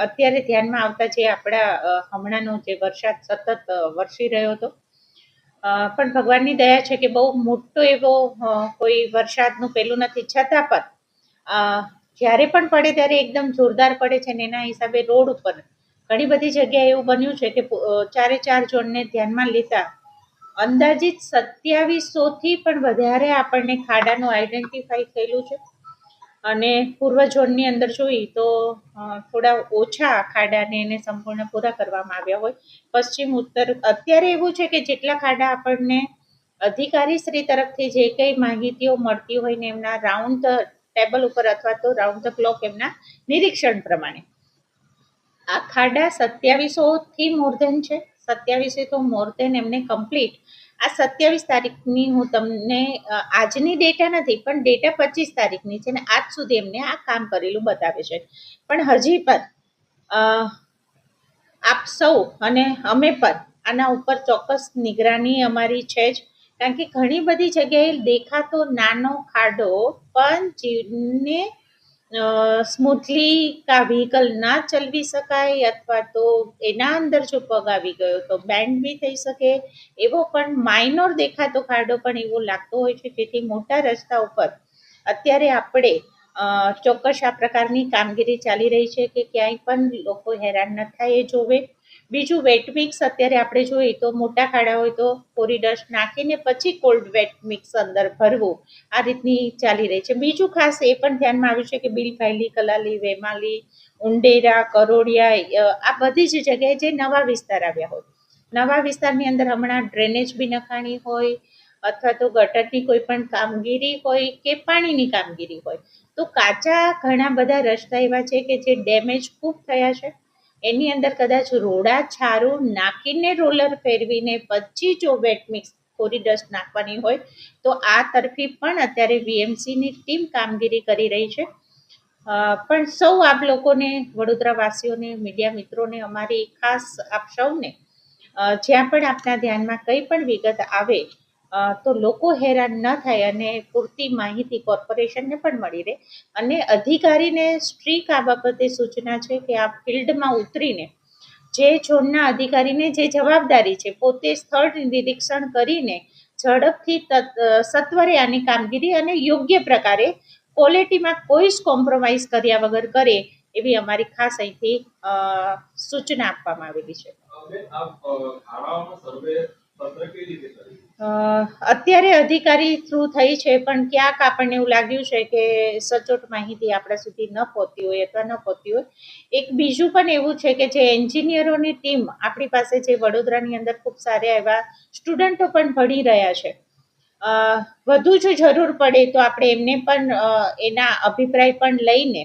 અત્યારે ધ્યાનમાં આવતા જે આપણા હમણાંનો જે વરસાદ સતત વરસી રહ્યો હતો, પણ ભગવાનની દયા છે કે બહુ મોટો એવો કોઈ વરસાદનું પેલું નથી, છતાં પણ જ્યારે પણ પડે ત્યારે એકદમ જોરદાર પડે છે ને એના હિસાબે રોડ ઉપર ઘણી બધી જગ્યાએ એવું બન્યું છે કે ચારે ચાર ઝોનને ધ્યાનમાં લેતા અંદાજિત 2700 થી પણ વધારે આપણને ખાડાનું આઈડેન્ટિફાઈ થયેલું છે. અને પૂર્વ ઝોનની અંદર જોઈ તો થોડા ઓછા ખાડાને એને સંપૂર્ણ પૂરા કરવામાં આવ્યા હોય. પશ્ચિમ ઉત્તર અત્યારે એવું છે કે જેટલા ખાડા આપણને અધિકારી શ્રી તરફથી જે કંઈ માહિતીઓ મળતી હોય ને એમના રાઉન્ડ ટેબલ ઉપર અથવા તો રાઉન્ડ ધ ક્લોક એમના નિરીક્ષણ પ્રમાણે આ ખાડા 2700 થી મોર ધેન છે. 2700 તો મોર ધેન એમને કમ્પ્લીટ. આ 27 તારીખની હું તમને આજની ડેટા નથી પણ ડેટા 25 તારીખની છે ને આજ સુધી એમને આ કામ કરેલું બતાવે છે. પણ હજી પણ આપ સૌ અને અમે પણ આના ઉપર ચોક્કસ નિગરાની અમારી છે જ, કારણ કે ઘણી બધી જગ્યાએ દેખાતો નાનો ખાડો પણ જીવને સ્મૂથલી કા વ્હીકલ ના ચલાવી શકાય અથવા તો એના અંદર જો પગ આવી ગયો તો બેન્ડ બી થઈ શકે એવો પણ માઇનોર દેખાતો ખાડો પણ એવો લાગતો હોય છે. જેથી મોટા રસ્તા ઉપર અત્યારે આપણે ચોક્કસ આ પ્રકારની કામગીરી ચાલી રહી છે કે ક્યાંય પણ લોકો હેરાન ન થાય એ જોવે. બીજું વેટ મિક્સ અત્યારે આપણે જોઈએ તો મોટા ખાડા હોય તો કોરી ડસ્ટ નાખીને પછી કોલ્ડ વેટ મિક્સ અંદર ભરવું, આ રીતની ચાલી રહી છે. બીજું ખાસ એ પણ ધ્યાનમાં આવ્યું છે કે બિલફાયલી, કલાલી, વેમાલી, ઉંડેરા, કરોડિયા આ બધી જ જગ્યાએ જે નવા વિસ્તાર આવ્યા હોય, નવા વિસ્તારની અંદર હમણાં ડ્રેનેજ બી નખાણી હોય અથવા તો ગટરની કોઈ પણ કામગીરી હોય કે પાણીની કામગીરી હોય તો કાચા ઘણા બધા રસ્તા એવા છે કે જે ડેમેજ ખૂબ થયા છે. એની અંદર કદાચ રોડા છારું નાખીને રોલર ફેરવીને પછી જો વેટ મિક્સ કોરી ડસ્ટ નાખવાની હોય તો આ તરફી પણ અત્યારે વીએમસીની ટીમ કામગીરી કરી રહી છે. પણ સૌ આપ લોકોને, વડોદરા વાસીઓને, મીડિયા મિત્રોને અમારી ખાસ આપ સૌને જ્યાં પણ આપના ધ્યાનમાં કંઈ પણ વિગત આવે તો લોકો હેરાન ન થાય અને પૂરતી માહિતી કોર્પોરેશનને પણ મળી રહે. અને અધિકારીને સ્ટ્રીક આ બાબતે સૂચના છે કે આ ફિલ્ડમાં ઉતરીને જે ઝોનના અધિકારીને જે જવાબદારી છે પોતે સ્થળ નિરીક્ષણ કરીને ઝડપથી સત્વરે આની કામગીરી અને યોગ્ય પ્રકારે ક્વોલિટીમાં કોઈ જ કોમ્પ્રોમાઇઝ કર્યા વગર કરે એવી અમારી ખાસ અહીંથી સૂચના આપવામાં આવેલી છે. અત્યારે અધિકારી થ્રુ થઈ છે પણ ક્યાંક આપણને એવું લાગ્યું છે કે સચોટ માહિતી આપણા સુધી ન પહોંચી હોય અથવા ન પહોંચી હોય. એક બીજું પણ એવું છે કે જે એન્જિનિયરોની ટીમ આપણી પાસે જે વડોદરાની અંદર ખૂબ સારા એવા સ્ટુડન્ટો પણ ભણી રહ્યા છે, વધુ જો જરૂર પડે તો આપણે એમને પણ એના અભિપ્રાય પણ લઈને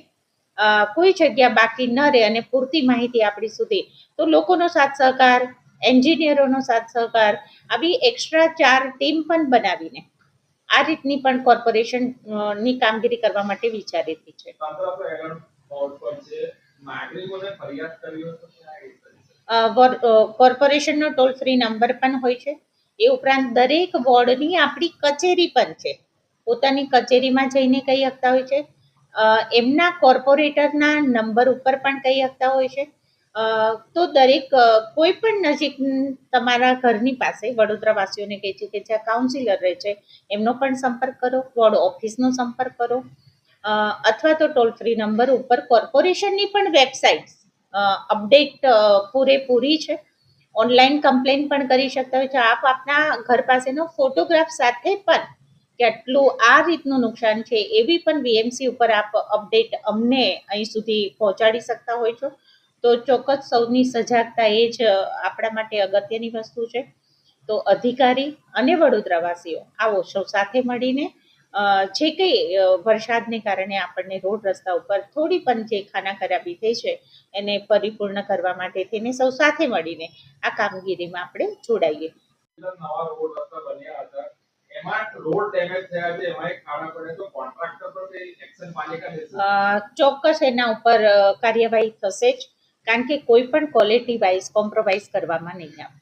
કોઈ જગ્યા બાકી ન રહે અને પૂરતી માહિતી આપણી સુધી, તો લોકોનો સાથ સહકાર, એન્જિનિયરોનો સાથ સહકાર, આવી એક્સ્ટ્રા 4 ટીમ પણ બનાવીને આ રીતની પણ કોર્પોરેશનની કામગીરી કરવા માટે વિચારેલી છે. કોર્પોરેશનનો ટોલ ફ્રી નંબર પણ હોય છે. એ ઉપરાંત દરેક વોર્ડની આપણી કચેરી પણ છે, પોતાની કચેરીમાં જઈને કહી શકતા હોય છે. એમના કોર્પોરેટરના નંબર ઉપર પણ કહી શકતા હોય છે. તો દરેક કોઈ પણ નજીક તમારા ઘરની પાસે વડોદરા વાસીઓને કહે છે કે જ્યાં કાઉન્સિલર રહે છે એમનો પણ સંપર્ક કરો, વોર્ડ ઓફિસનો સંપર્ક કરો અથવા તો ટોલ ફ્રી નંબર ઉપર કોર્પોરેશનની પણ વેબસાઇટ અપડેટ પૂરેપૂરી છે. ઓનલાઈન કમ્પ્લેન પણ કરી શકતા હોય છે. આપ આપના ઘર પાસેનો ફોટોગ્રાફ સાથે પણ કેટલું આ રીતનું નુકસાન છે એવી પણ વીએમસી ઉપર આપ અપડેટ અમને અહીં સુધી પહોંચાડી શકતા હોય છો. તો ચોક્કસ સૌની સજાગતા એ જ આપણા માટે અગત્યની વસ્તુ છે. તો અધિકારી અને વડોદરાવાસીઓ આવો સૌ સાથે મળીને જે કંઈ વરસાદને કારણે આપણને રોડ રસ્તા ઉપર થોડી પણ જે ખાના ખરાબી થઈ છે એને પરિપૂર્ણ કરવા માટે થઈને સૌ સાથે મળીને આ કામગીરીમાં આપણે જોડાઈએ. ચોક્કસ એના ઉપર કાર્યવાહી થશે જ, કારણ કે કોઈ પણ ક્વોલિટી વાઇઝ કોમ્પ્રોમાઇઝ કરવામાં નહીં આવે.